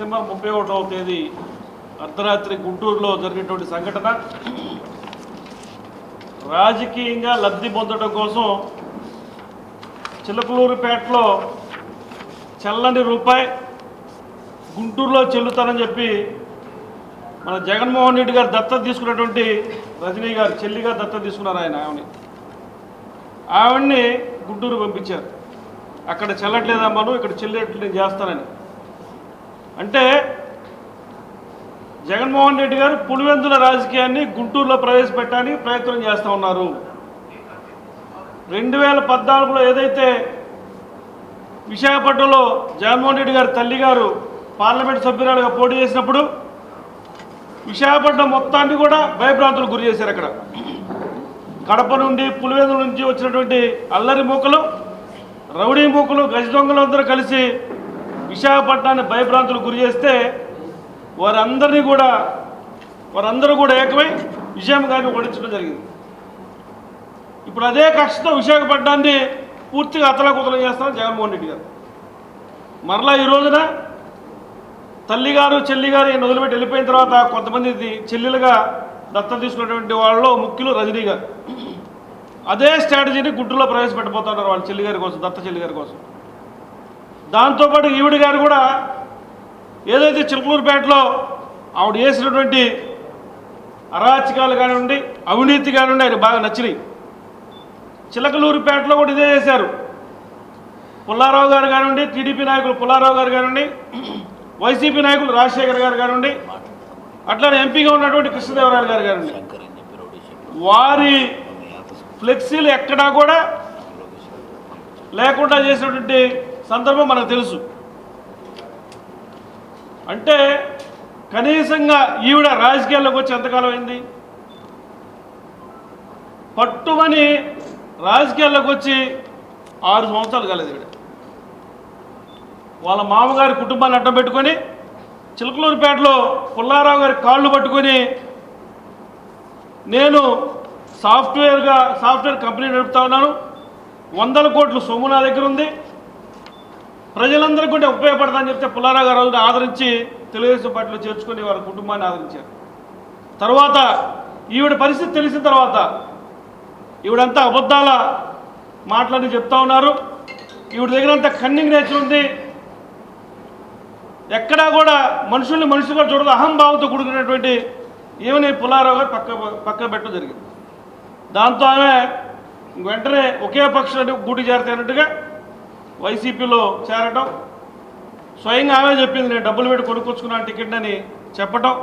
December 31వ తేదీ అర్ధరాత్రి గుంటూరులో జరిగినటువంటి సంఘటన రాజకీయంగా లబ్ధి పొందడం కోసం చిలకలూరుపేటలో చల్లని రూపాయి గుంటూరులో చెల్లుతానని చెప్పి మన జగన్మోహన్ రెడ్డి గారు దత్తత తీసుకున్నటువంటి రజనీ గారు చెల్లిగా దత్తత తీసుకున్నారు. ఆవిడ్ని గుంటూరు పంపించారు. అక్కడ చెల్లట్లేదమ్మను ఇక్కడ చెల్లేట్లు నేను చేస్తానని. అంటే జగన్మోహన్ రెడ్డి గారు పులివెందుల రాజకీయాన్ని గుంటూరులో ప్రవేశపెట్టడానికి ప్రయత్నం చేస్తూ ఉన్నారు. 2014లో ఏదైతే విశాఖపట్నంలో జగన్మోహన్ రెడ్డి గారు తల్లి గారు పార్లమెంట్ సభ్యురాలుగా పోటీ చేసినప్పుడు విశాఖపట్నం మొత్తాన్ని కూడా భయభ్రాంతులకు గురి చేశారు. అక్కడ కడప నుండి పులివెందుల నుంచి వచ్చినటువంటి అల్లరి మూకలు, రౌడీ మూకలు, గజ దొంగలందరూ కలిసి విశాఖపట్నాన్ని భయభ్రాంతులకు గురి చేస్తే వారందరూ కూడా ఏకమై విజయం గారిని ఓడించడం జరిగింది. ఇప్పుడు అదే కక్షతో విశాఖపట్నాన్ని పూర్తిగా అతలాకుతలం చేస్తున్నారు జగన్మోహన్ రెడ్డి గారు. మరలా ఈ రోజున తల్లిగారు చెల్లిగారు ఈయన వదిలిపెట్టి వెళ్ళిపోయిన తర్వాత కొంతమంది చెల్లెలుగా దత్తత తీసుకున్నటువంటి వాళ్ళలో ముఖ్యులు రజనీ గారు అదే స్ట్రాటజీని గుంటూరులో ప్రవేశపెట్టబోతున్నారు వాళ్ళ చెల్లిగారి కోసం, దత్త చెల్లిగారి కోసం. దాంతోపాటు ఈవిడ గారు కూడా ఏదైతే చిలకలూరుపేటలో ఆవిడ చేసినటువంటి అరాచకాలు కానివ్వండి, అవినీతి కానివ్వండి ఆయన బాగా నచ్చినాయి. చిలకలూరుపేటలో కూడా ఇదే చేశారు. పుల్లారావు గారు కానివ్వండి, టీడీపీ నాయకులు పుల్లారావు గారు కానివ్వండి, వైసీపీ నాయకులు రాజశేఖర్ గారు కానివ్వండి, అట్లానే ఎంపీగా ఉన్నటువంటి కృష్ణదేవరాయలు గారు కానివ్వండి, వారి ఫ్లెక్సీలు ఎక్కడా కూడా లేకుండా చేసినటువంటి సందర్భం మనకు తెలుసు. అంటే కనీసంగా ఈవిడ రాజకీయాల్లోకి వచ్చి ఎంతకాలం అయింది? పట్టుమని రాజకీయాల్లోకి వచ్చి 6 సంవత్సరాలు కాలేదు. ఈవిడ వాళ్ళ మామగారి కుటుంబాన్ని అడ్డం పెట్టుకొని చిలకలూరుపేటలో పుల్లారావు గారి కాళ్ళు పట్టుకొని నేను సాఫ్ట్వేర్ కంపెనీ నడుపుతా ఉన్నాను, 100 కోట్ల సొమ్ము నా దగ్గర ఉంది, ప్రజలందరికీ కూడా ఉపయోగపడతానని చెప్తే పుల్లారావు గారు రోజున ఆదరించి తెలుగుదేశం పార్టీలో చేర్చుకొని వారి కుటుంబాన్ని ఆదరించారు. తర్వాత ఈవిడ పరిస్థితి తెలిసిన తర్వాత ఈవిడంతా అబద్ధాల మాటలని చెప్తా ఉన్నారు. ఈవిడ దగ్గర అంతా కన్నింగ్ నేచర్ ఉంది. ఎక్కడా కూడా మనుషులుగా చూడదు, అహంభావంతో కూడుకున్నటువంటి ఏమని పుల్లారావు గారు పక్క పెట్టడం జరిగింది. దాంతో ఆమె వెంటనే ఒకే పక్షాన్ని గూటి చేరతానట్టుగా వైసీపీలో చేరటం, స్వయంగా ఆమె చెప్పింది నేను డబ్బులు పెట్టి కొనుక్కొచ్చుకున్నాను టికెట్ అని చెప్పటం,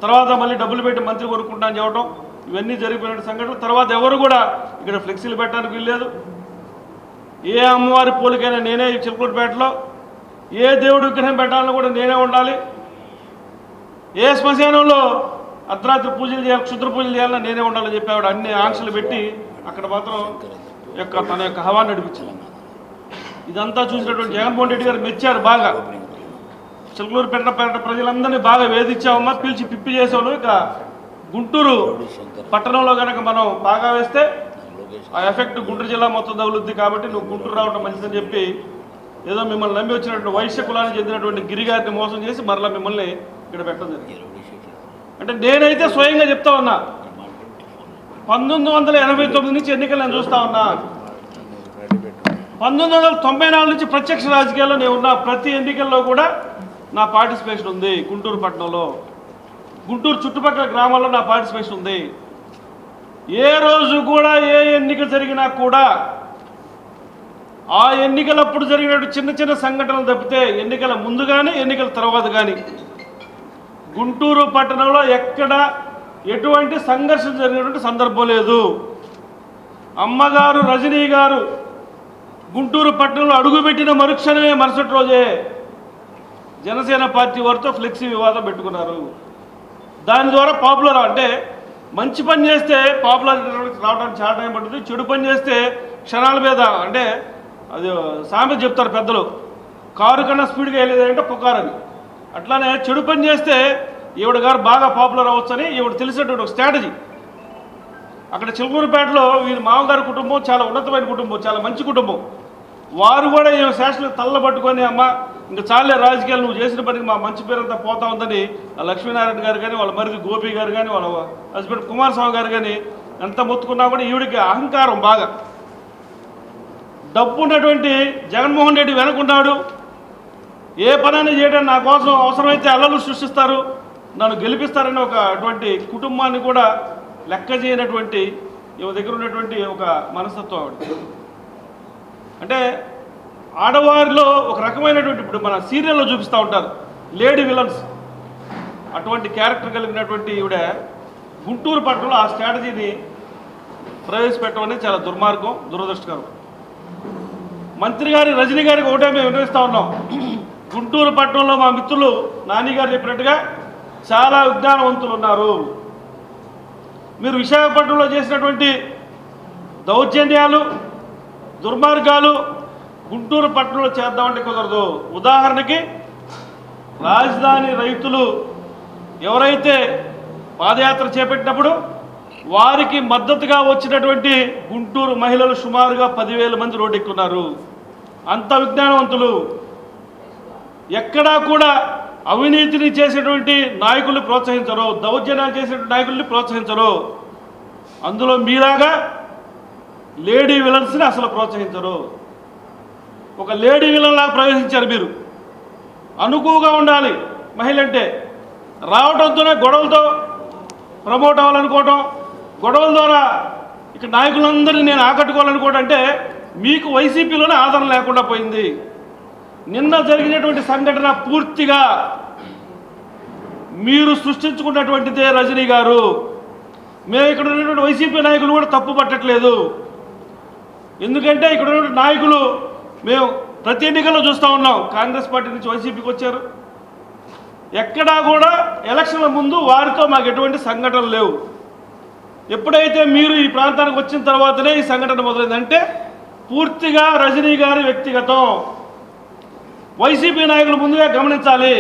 తర్వాత మళ్ళీ డబ్బులు పెట్టి మంత్రి కొనుక్కుంటానని చెప్పడం, ఇవన్నీ జరిగిపోయిన సంఘటనలు. తర్వాత ఎవరు కూడా ఇక్కడ ఫ్లెక్సీలు పెట్టడానికి వీల్లేదు. ఏ అమ్మవారి పోలికైనా నేనే ఈ చిలకలూరుపేటలో, ఏ దేవుడి విగ్రహం పెట్టాలని కూడా నేనే ఉండాలి, ఏ శ్మశానంలో అర్ధరాత్రి పూజలు చేయాలి, క్షుద్ర పూజలు చేయాలని నేనే ఉండాలని చెప్పి ఆవిడ అన్ని ఆంక్షలు పెట్టి అక్కడ మాత్రం తన యొక్క హవాన్ని నడిపించింది. ఇదంతా చూసినటువంటి జగన్మోహన్ రెడ్డి గారు మెచ్చారు బాగా. చిలకలూరుపేట ప్రజలందరినీ బాగా వేధించామమ్మా, పిలిచి పిప్పి చేసాము. ఇక గుంటూరు పట్టణంలో కనుక మనం బాగా వేస్తే ఆ ఎఫెక్ట్ గుంటూరు జిల్లా మొత్తం తగులుద్ది, కాబట్టి నువ్వు గుంటూరు రావడం మంచిదని చెప్పి ఏదో మిమ్మల్ని నమ్మి వచ్చినటువంటి వైశ్య కులానికి చెందినటువంటి గిరిగారిని మోసం చేసి మరలా మిమ్మల్ని ఇక్కడ పెట్టడం జరిగింది. అంటే నేనైతే స్వయంగా చెప్తా ఉన్నా, 1989 నుంచి ఎన్నికలు నేను చూస్తా ఉన్నా, 1994 నుంచి ప్రత్యక్ష రాజకీయాల్లో నేను ఉన్నా. ప్రతి ఎన్నికల్లో కూడా నా పార్టిసిపేషన్ ఉంది. గుంటూరు పట్టణంలో, గుంటూరు చుట్టుపక్కల గ్రామాల్లో నా పార్టిసిపేషన్ ఉంది. ఏ రోజు కూడా ఏ ఎన్నిక జరిగినా కూడా ఆ ఎన్నికలప్పుడు జరిగినట్టు చిన్న చిన్న సంఘటనలు తప్పితే ఎన్నికల ముందు కానీ ఎన్నికల తర్వాత కానీ గుంటూరు పట్టణంలో ఎక్కడ ఎటువంటి సంఘర్షణ జరిగినటువంటి సందర్భం లేదు. అమ్మగారు రజనీ గారు గుంటూరు పట్టణంలో అడుగుపెట్టిన మరుక్షణమే మరుసటి రోజే జనసేన పార్టీ వారితో ఫ్లెక్సీ వివాదం పెట్టుకున్నారు. దాని ద్వారా పాపులర్, అంటే మంచి పని చేస్తే పాపులారిటీ రావడానికి చాలా టైం పడుతుంది, చెడు పని చేస్తే క్షణాల మీద, అంటే అది సామెత చెప్తారు పెద్దలు, కారు కన్నా స్పీడ్గా వెళ్ళేదంటే పుకారని. అట్లానే చెడు పని చేస్తే ఈవిడ గారు బాగా పాపులర్ అవ్వచ్చని ఈవిడ తెలిసినటువంటి ఒక స్ట్రాటజీ. అక్కడ చిలకలూరుపేటలో వీరి మామగారి కుటుంబం చాలా ఉన్నతమైన కుటుంబం, చాలా మంచి కుటుంబం. వారు కూడా ఈ శాసన తల్లబట్టుకొని అమ్మ ఇంకా చాలే రాజకీయాలు నువ్వు చేసిన పనికి మా మంచి పేరంతా పోతా ఉందని లక్ష్మీనారాయణ గారు కానీ వాళ్ళ మరిది గోపి గారు కానీ వాళ్ళ హస్బెండ్ కుమారస్వామి గారు కానీ ఎంత మొత్తుకున్నా కూడా ఈవిడికి అహంకారం బాగా. డబ్బు ఉన్నటువంటి జగన్మోహన్ రెడ్డి వెనుకున్నాడు, ఏ పనైనా చేయడం నా కోసం అవసరమైతే అల్లలు సృష్టిస్తారు, నన్ను గెలిపిస్తారని ఒక అటువంటి కుటుంబాన్ని కూడా లెక్క చేయనటువంటి ఈమె దగ్గర ఉన్నటువంటి ఒక మనస్తత్వం ఆవిడ. అంటే ఆడవారిలో ఒక రకమైనటువంటి, ఇప్పుడు మన సీరియల్లో చూపిస్తూ ఉంటారు లేడీ విలన్స్, అటువంటి క్యారెక్టర్ కలిగినటువంటి ఈవిడ గుంటూరు పట్టణంలో ఆ స్ట్రాటజీని ప్రవేశపెట్టడం అనేది చాలా దుర్మార్గం, దురదృష్టకరం. మంత్రి గారి రజనీ గారికి ఒకటే మేము వినిపిస్తూ ఉన్నాం, గుంటూరు పట్టణంలో మా మిత్రులు నాని గారు చెప్పినట్టుగా చాలా విజ్ఞానవంతులు ఉన్నారు. మీరు విశాఖపట్నంలో చేసినటువంటి దౌర్జన్యాలు, దుర్మార్గాలు గుంటూరు పట్టణంలో చేద్దామంటే కుదరదు. ఉదాహరణకి రాజధాని రైతులు ఎవరైతే పాదయాత్ర చేపట్టినప్పుడు వారికి మద్దతుగా వచ్చినటువంటి గుంటూరు మహిళలు సుమారుగా 10,000 మంది రోడ్డెక్కున్నారు. అంత విజ్ఞానవంతులు. ఎక్కడా కూడా అవినీతిని చేసేటువంటి నాయకుల్ని ప్రోత్సహించరు, దౌర్జన్యాలు చేసేటువంటి నాయకుల్ని ప్రోత్సహించరు. అందులో మీలాగా లేడీ విలన్స్ని అసలు ప్రోత్సహించరు. ఒక లేడీ విలన్ లాగా ప్రవేశించారు మీరు. అనుకువగా ఉండాలి మహిళ అంటే. రావడంతోనే గొడవలతో ప్రమోట్ అవ్వాలనుకోవటం, గొడవల ద్వారా ఇక నాయకులందరినీ నేను ఆకట్టుకోవాలనుకోవడం అంటే మీకు వైసీపీలోనే ఆదరణ లేకుండా పోయింది. నిన్న జరిగినటువంటి సంఘటన పూర్తిగా మీరు సృష్టించుకున్నటువంటిదే రజనీ గారు. మేము ఇక్కడ ఉన్నటువంటి వైసీపీ నాయకులు కూడా తప్పు పట్టట్లేదు. ఎందుకంటే ఇక్కడ ఉన్నటువంటి నాయకులు మేము ప్రతి ఎన్నికల్లో చూస్తూ ఉన్నాం, కాంగ్రెస్ పార్టీ నుంచి వైసీపీకి వచ్చారు. ఎక్కడా కూడా ఎలక్షన్ల ముందు వారితో మాకు ఎటువంటి సంఘటనలు లేవు. ఎప్పుడైతే మీరు ఈ ప్రాంతానికి వచ్చిన తర్వాతనే ఈ సంఘటన మొదలైందంటే పూర్తిగా రజనీ గారి వ్యక్తిగతం. వైసీపీ నాయకులు ముందుగా గమనించాలి.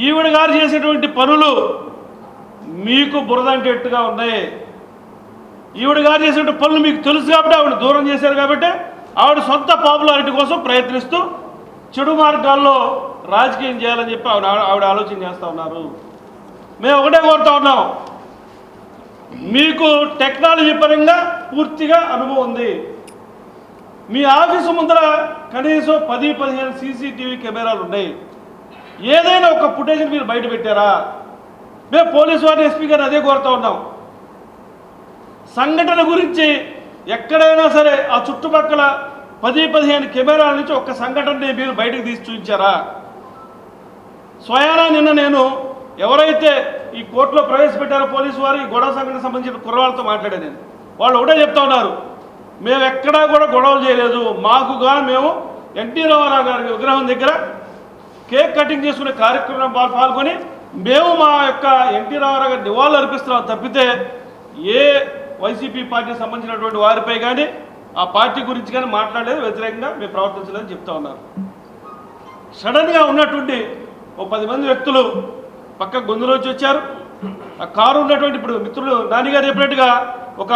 ఈవిడ గారు చేసేటువంటి పనులు మీకు బురదంటేట్టుగా ఉన్నాయి. ఈవిడ గారు చేసేటువంటి పనులు మీకు తెలుసు కాబట్టి ఆవిడ దూరం చేశారు కాబట్టి ఆవిడ సొంత పాపులారిటీ కోసం ప్రయత్నిస్తూ చెడు మార్గాల్లో రాజకీయం చేయాలని చెప్పి ఆవిడ ఆలోచన చేస్తూ ఉన్నారు. మేము ఒకటే కోరుతా ఉన్నాం, మీకు టెక్నాలజీ పరంగా పూర్తిగా అనుభవం ఉంది. మీ ఆఫీసు ముందర కనీసం 10-15 సీసీటీవీ కెమెరాలు ఉన్నాయి. ఏదైనా ఒక ఫుటేజ్ని మీరు బయట పెట్టారా? మేము పోలీసు వారిని, ఎస్పీ గారిని అదే కోరుతా ఉన్నాం. సంఘటన గురించి ఎక్కడైనా సరే ఆ చుట్టుపక్కల 10-15 కెమెరాల నుంచి ఒక్క సంఘటనని మీరు బయటకు తీసి చూపించారా? స్వయానా నిన్న నేను ఎవరైతే ఈ కోర్టులో ప్రవేశపెట్టారో పోలీసు వారు ఈ గొడవ సంఘటనకు సంబంధించిన కుర్రవాళ్ళతో మాట్లాడాను నేను. వాళ్ళు ఒకటే చెప్తా ఉన్నారు, మేము ఎక్కడా కూడా గొడవలు చేయలేదు. మాకుగా మేము ఎన్టీ రామారావు గారి విగ్రహం దగ్గర కేక్ కటింగ్ చేసుకునే కార్యక్రమం పాల్గొని మేము మా యొక్క ఎన్టీ రామారావు గారి నివాళులు అర్పిస్తున్నాం తప్పితే ఏ వైసీపీ పార్టీకి సంబంధించినటువంటి వారిపై కానీ ఆ పార్టీ గురించి కానీ మాట్లాడలేదు, వ్యతిరేకంగా మేము ప్రవర్తించలేదని చెప్తా ఉన్నారు. సడన్గా ఉన్నటువంటి ఓ 10 మంది వ్యక్తులు పక్క గొంతులోంచి వచ్చారు. ఆ కారు ఉన్నటువంటి, ఇప్పుడు మిత్రులు నానిగారు చెప్పినట్టుగా ఒక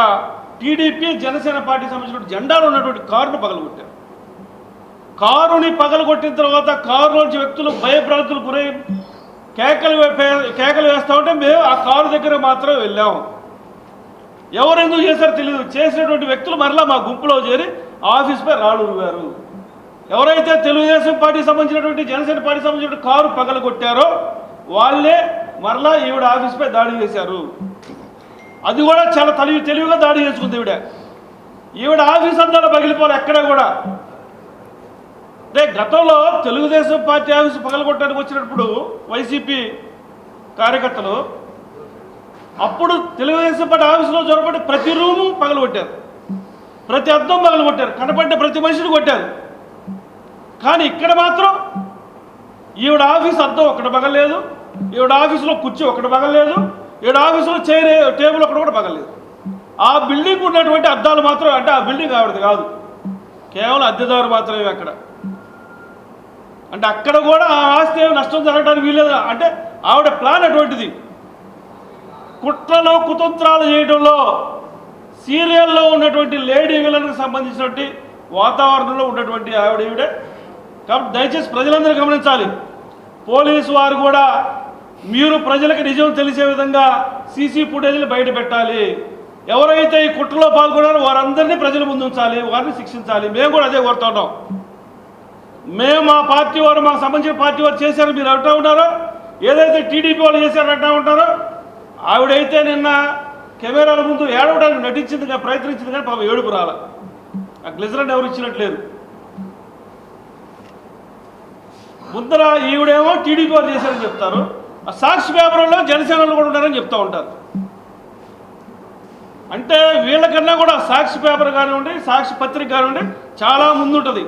టీడీపీ జనసేన పార్టీకి సంబంధించిన జెండాలు ఉన్నటువంటి కారును పగలగొట్టారు. కారుని పగలగొట్టిన తర్వాత కారులోంచి వ్యక్తులు భయభ్రాంతులు గురై కేకలు వేస్తూ ఉంటే మేము ఆ కారు దగ్గర మాత్రమే వెళ్ళాము. ఎవరెందుకు చేశారో తెలియదు. చేసినటువంటి వ్యక్తులు మరలా మా గుంపులో చేరి ఆఫీస్పై రాళ్ళు రువ్వారు. ఎవరైతే తెలుగుదేశం పార్టీకి సంబంధించినటువంటి జనసేన పార్టీకి సంబంధించిన కారు పగలగొట్టారో వాళ్ళే మరలా ఈవిడ ఆఫీస్పై దాడి చేశారు. అది కూడా చాలా తెలివిగా దాడి చేసుకుంది ఈవిడ ఆఫీస్ అంతా పగిలిపోవాలి ఎక్కడ కూడా. అంటే గతంలో తెలుగుదేశం పార్టీ ఆఫీసు పగలగొట్టడానికి వచ్చినప్పుడు వైసీపీ కార్యకర్తలు అప్పుడు తెలుగుదేశం పార్టీ ఆఫీసులో జొరబడి ప్రతి రూము పగలగొట్టారు, ప్రతి అద్దం పగలగొట్టారు, కనపడ్డ ప్రతి మనిషిని కొట్టారు. కానీ ఇక్కడ మాత్రం ఈవిడ ఆఫీస్ అద్దం ఒకటి పగలలేదు, ఈవిడ ఆఫీసులో కుర్చీ ఒకటి పగలలేదు, ఈవిడ ఆఫీసులో చైర్ టేబుల్ ఒకటి కూడా పగలలేదు. ఆ బిల్డింగ్ ఉన్నటువంటి అద్దాలు మాత్రం, అంటే ఆ బిల్డింగ్ ఆవిడది కాదు, కేవలం అద్దెదారు మాత్రమే అక్కడ. అంటే అక్కడ కూడా ఆ ఆస్తి నష్టం జరగడానికి వీలేదు. అంటే ఆవిడ ప్లాన్ అటువంటిది. కుట్రలో కుతంత్రాలు చేయడంలో సీరియల్లో ఉన్నటువంటి లేడీ విలన్కి సంబంధించినటువంటి వాతావరణంలో ఉన్నటువంటి ఈవిడే. కాబట్టి దయచేసి ప్రజలందరూ గమనించాలి. పోలీసు వారు కూడా మీరు ప్రజలకు నిజం తెలిసే విధంగా సీసీ ఫుటేజ్లు బయట పెట్టాలి. ఎవరైతే ఈ కుట్రలో పాల్గొన్నారో వారందరినీ ప్రజల ముందు ఉంచాలి, వారిని శిక్షించాలి. మేము కూడా అదే కోరుతున్నాం. మేము మా పార్టీ వారు, మాకు సంబంధించిన పార్టీ వారు చేశారు మీరు అంటూ ఉన్నారో, ఏదైతే టీడీపీ వాళ్ళు చేశారు అంటూ ఉంటారో, ఆవిడైతే నిన్న కెమెరాల ముందు ఏడవడానికి నటించింది, ప్రయత్నించింది, కానీ పాపం ఏడుపు రాల. ఆ గ్లిజరన్ ఎవరు ఇచ్చినట్లేరు. ముందర ఈవిడేమో టీడీపీ వారు చేశారని చెప్తారు, ఆ సాక్షి పేపర్లో జనసేనలు కూడా ఉన్నారని చెప్తూ ఉంటారు. అంటే వీళ్ళకన్నా కూడా సాక్షి పేపర్ కానివ్వండి, సాక్షి పత్రిక కానివ్వండి చాలా ముందుంటుంది.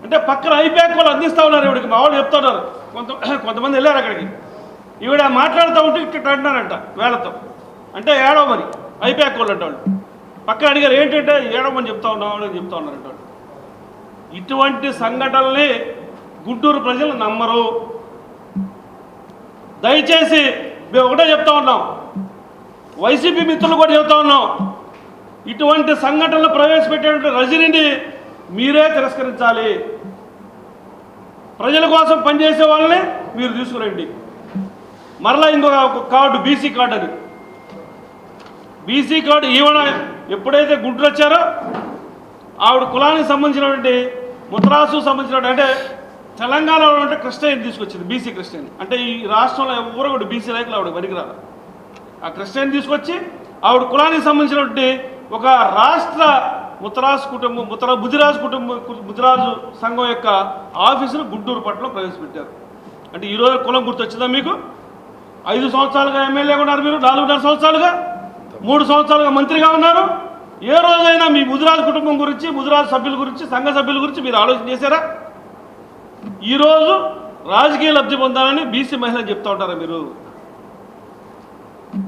అంటే పక్కన ఐప్యాక్ వాళ్ళు అందిస్తూ ఉన్నారు. ఈవిడికి మా వాళ్ళు చెప్తా ఉన్నారు, కొంతమంది వెళ్ళారు అక్కడికి. ఈవిడ మాట్లాడుతూ ఉంటే ఇట్లా అంటున్నారంట వేళతో, అంటే ఏడవమని ఐప్యాక్ వాళ్ళు అంటే వాళ్ళు పక్కన అడిగారు ఏంటంటే ఏడవమని చెప్తా ఉన్నాం అని చెప్తా ఉన్నారంట వాళ్ళు. ఇటువంటి సంఘటనల్ని గుంటూరు ప్రజలు నమ్మరు. దయచేసి మేము ఒకటే చెప్తా ఉన్నాం, వైసీపీ మిత్రులు కూడా చెప్తా ఉన్నాం, ఇటువంటి సంఘటనలు ప్రవేశపెట్టేటువంటి రజనీని మీరే తిరస్కరించాలి. ప్రజల కోసం పనిచేసే వాళ్ళని మీరు తీసుకురండి. మరలా ఇంకొక కార్డు, బీసీ కార్డు అని, బీసీ కార్డు ఈవెన ఎప్పుడైతే గుంటూరు వచ్చారో ఆవిడ కులానికి సంబంధించినటువంటి ముత్రాసు సంబంధించినటువంటి, అంటే తెలంగాణలో అంటే క్రిస్టియన్ తీసుకొచ్చింది, బీసీ క్రిస్టియన్. అంటే ఈ రాష్ట్రంలో ఎవరు కూడా బీసీ నాయకులు ఆవిడ పనికిరాదు. ఆ క్రిస్టియన్ తీసుకొచ్చి ఆవిడ కులానికి సంబంధించినటువంటి ఒక రాష్ట్ర ముత్తరాజు కుటుంబం, ముదిరాజు సంఘం యొక్క ఆఫీసును గుంటూరు పట్టణంలో ప్రవేశపెట్టారు. అంటే ఈరోజు కులం గుర్తొచ్చిందా మీకు? 5 సంవత్సరాలుగా ఎమ్మెల్యేగా ఉన్నారు మీరు, 4.5 సంవత్సరాలుగా, 3 సంవత్సరాలుగా మంత్రిగా ఉన్నారు. ఏ రోజైనా మీ ముదిరాజు కుటుంబం గురించి, ముదిరాజు సభ్యుల గురించి, సంఘ సభ్యుల గురించి మీరు ఆలోచన చేశారా? ఈరోజు రాజకీయ లబ్ధి పొందాలని బీసీ మహిళలు చెప్తూ ఉంటారా మీరు?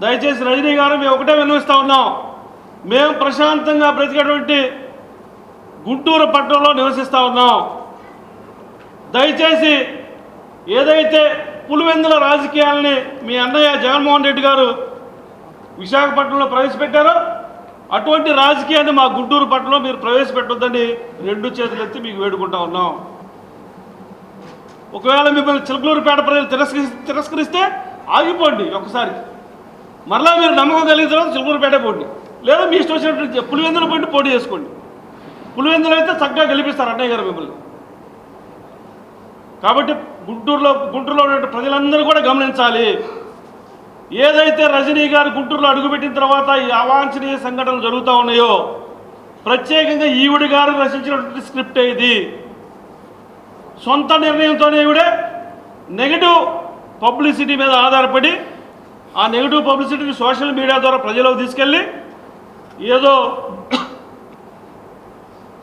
దయచేసి రజనీ గారు మేము ఒకటే విన్నవిస్తూ ఉన్నాం, మేము ప్రశాంతంగా బ్రతికేటువంటి గుంటూరు పట్టణంలో నివసిస్తూ ఉన్నాం. దయచేసి ఏదైతే పులివెందుల రాజకీయాలని మీ అన్నయ్య జగన్మోహన్ రెడ్డి గారు విశాఖపట్నంలో ప్రవేశపెట్టారో అటువంటి రాజకీయాన్ని మా గుంటూరు పట్టణంలో మీరు ప్రవేశపెట్టొద్దని 2 చేతులు ఎత్తి మీకు వేడుకుంటా ఉన్నాం. ఒకవేళ మిమ్మల్ని చిలకలూరుపేట ప్రజలు తిరస్కరిస్తే ఆగిపోండి ఒకసారి, మరలా మీరు నమ్మకం కలిగిన తర్వాత చిలకలూరుపేట పోండి, లేదా మీ ఇష్టం వచ్చినట్టు పులివెందులు పోటీ చేసుకోండి. పులివెందులు అయితే చక్కగా గెలిపిస్తారు అన్నయ్య గారు మిమ్మల్ని. కాబట్టి గుంటూరులో ఉన్నటువంటి ప్రజలందరూ కూడా గమనించాలి. ఏదైతే రజనీ గారు గుంటూరులో అడుగుపెట్టిన తర్వాత ఈ అవాంఛనీయ సంఘటనలు జరుగుతూ ఉన్నాయో, ప్రత్యేకంగా ఈవిడ గారు రచించినటువంటి స్క్రిప్ట్ ఇది. సొంత నిర్ణయంతోనే ఈవిడే నెగిటివ్ పబ్లిసిటీ మీద ఆధారపడి ఆ నెగిటివ్ పబ్లిసిటీని సోషల్ మీడియా ద్వారా ప్రజలకు తీసుకెళ్ళి ఏదో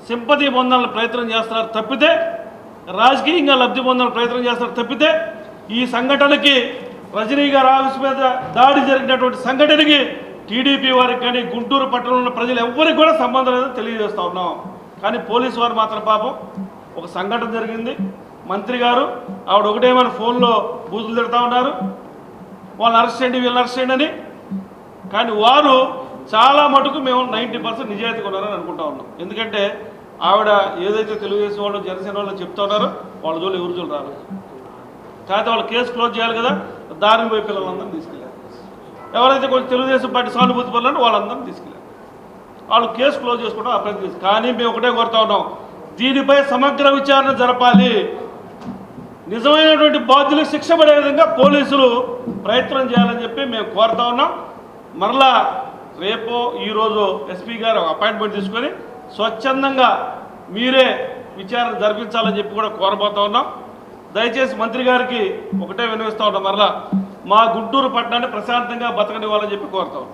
సింపతి పొందాలని ప్రయత్నం చేస్తున్నారు తప్పితే, రాజకీయంగా లబ్ధి పొందాలని ప్రయత్నం చేస్తున్నారు తప్పితే, ఈ సంఘటనకి రజనీ గారి ఆఫీస్ మీద దాడి జరిగినటువంటి సంఘటనకి టీడీపీ వారికి కానీ గుంటూరు పట్టణంలో ఉన్న ప్రజలు ఎవరికి కూడా సంబంధం లేదని తెలియజేస్తూ ఉన్నాం. కానీ పోలీసు వారు మాత్రం పాపం ఒక సంఘటన జరిగింది, మంత్రి గారు ఆవిడ ఒకటేమైనా ఫోన్లో బూతులు తిడతా ఉన్నారు, వాళ్ళని అరెస్ట్ చేయండి వీళ్ళని అరెస్ట్ చేయండి అని. కానీ వారు చాలా మటుకు మేము 90% నిజాయితీగా ఉన్నారని అనుకుంటా ఉన్నాం. ఎందుకంటే ఆవిడ ఏదైతే తెలుగుదేశం వాళ్ళు, జనసేన వాళ్ళు చెప్తా ఉన్నారో వాళ్ళ జోలు ఎవరు జోలు రాలేదు. కాకపోతే వాళ్ళు కేసు క్లోజ్ చేయాలి కదా, దారిని పోయి పిల్లలందరినీ తీసుకెళ్ళారు. ఎవరైతే కొంచెం తెలుగుదేశం పార్టీ సానుభూతి పనులు వాళ్ళందరినీ తీసుకెళ్ళారు. వాళ్ళు కేసు క్లోజ్ చేసుకోవడం అప్లై చేసి. కానీ మేము ఒకటే కోరుతా ఉన్నాం, దీనిపై సమగ్ర విచారణ జరపాలి. నిజమైనటువంటి బాధ్యులకు శిక్ష పడే విధంగా పోలీసులు ప్రయత్నం చేయాలని చెప్పి మేము కోరుతా ఉన్నాం. మరలా రేపో ఈరోజు ఎస్పీ గారు అపాయింట్మెంట్ తీసుకొని స్వచ్ఛందంగా మీరే విచారణ జరిపించాలని చెప్పి కూడా కోరబోతా ఉన్నాం. దయచేసి మంత్రి గారికి ఒకటే విన్నవిస్తూ ఉంటాం, మరలా మా గుంటూరు పట్టణాన్ని ప్రశాంతంగా బతకనివ్వాలని చెప్పి కోరుతాం.